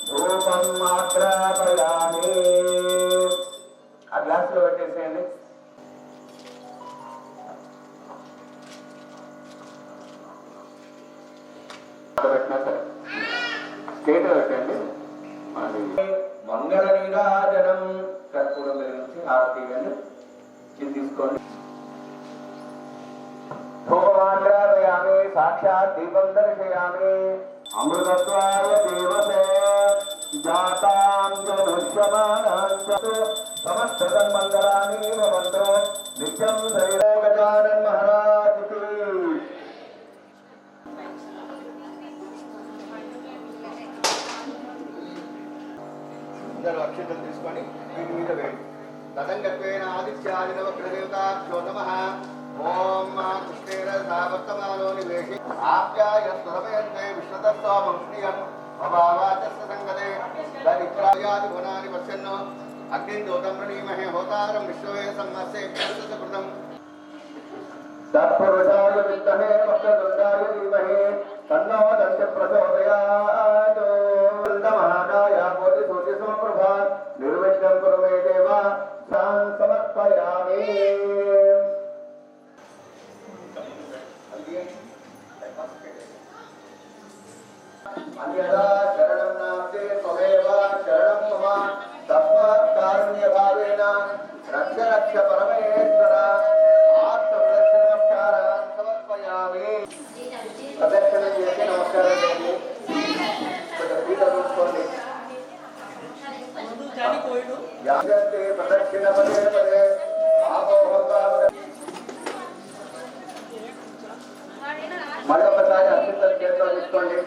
ధూపం ఆగ్రాపయామి. ఆ గ్లాసులో పెట్టేసేయండి. పెట్టినా సరే స్టేట్ పెట్టండి. మంగళ నీరాజనం కర్పూరం వెలిగించి హారతి తీసుకోండి. ధూపమాగ్రాపయామి. సాక్షాత్ దీపం దర్శయామి. అమృతత్వాయ దేవతే జాతాం జనుష్యమానాం సమస్త సన్మంగళాని భవంతు. నిత్యం శ్రీ గజానన్ మహారాజ్ కి. అక్షతలు తీసుకొని వీటి మీద వేయండి. తదంగత్వేన ఆదిత్యాది నవగ్రహదేవతాభ్యో నమః. ఓం కృష్ణేన సావర్తమానో నివేశి ఆప్యాయస్వరమయంతే విశ్వతస్వామం శ్రియం భవావాచస్య సంగతే దరిద్రాయాది గుణాని పశ్యన్నో అగ్నిం దోతం ప్రణీమహే హోతారం విశ్వవే సమ్మస్యే కృతం తత్పురుషాయ విద్మహే వక్రతుండాయ ధీమహి తన్నో దంతి ప్రచోదయాత్. మహాకాయ కోటి సూర్య సమప్రభా నిర్విఘ్నం కురు మే దేవ. సమర్పయామి. అన్యదా శరణం నాస్తి త్వమేవ శరణం మమ. తస్మాత్ కారుణ్య భావేన రక్ష రక్ష పరమేశ్వర. ఆత్మప్రదక్షిణ నమస్కారాన్ సమర్పయామి. ప్రదక్షిణ చేసి నమస్కారం చేయండి. తీసుకోండి. ప్రదక్షిణ పదే పదే మళ్ళీ ఒకసారి అత్యంత చేతిలో తీసుకోండి.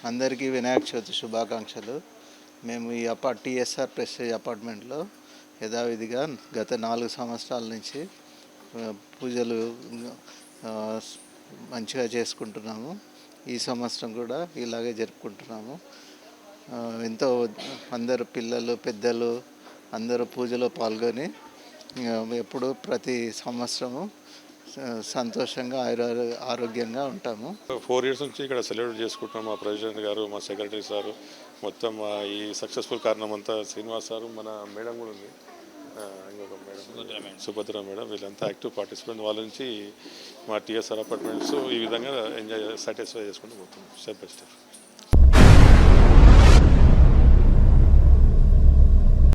అందరికీ వినాయక చవితి శుభాకాంక్షలు. మేము ఈ టీఎస్ఆర్ ప్రెస్టేజ్ అపార్ట్మెంట్లో యథావిధిగా గత 4 సంవత్సరాల నుంచి పూజలు మంచిగా చేసుకుంటున్నాము. ఈ సంవత్సరం కూడా ఇలాగే జరుపుకుంటున్నాము. ఎంతో అందరు పిల్లలు పెద్దలు అందరూ పూజలో పాల్గొని ఎప్పుడు ప్రతి సంవత్సరము సంతోషంగా ఆరోగ్యంగా ఉంటాము. 4 years నుంచి ఇక్కడ సెలబ్రేట్ చేసుకుంటున్నాం. మా ప్రెసిడెంట్ గారు, మా సెక్రటరీ సారు, మొత్తం ఈ సక్సెస్ఫుల్ కారణం అంతా శ్రీనివాస్ సారు, మన మేడం కూడా ఉంది, ఇంకొక మేడం సుభద్ర మేడం, వీళ్ళంతా యాక్టివ్ పార్టిసిపెంట్. వాళ్ళ నుంచి మా టీఎస్ఆర్ అపార్ట్మెంట్స్ ఈ విధంగా ఎంజాయ్ సాటిస్ఫై చేసుకుంటూ పోతున్నాం స్టెప్ బై స్టెప్.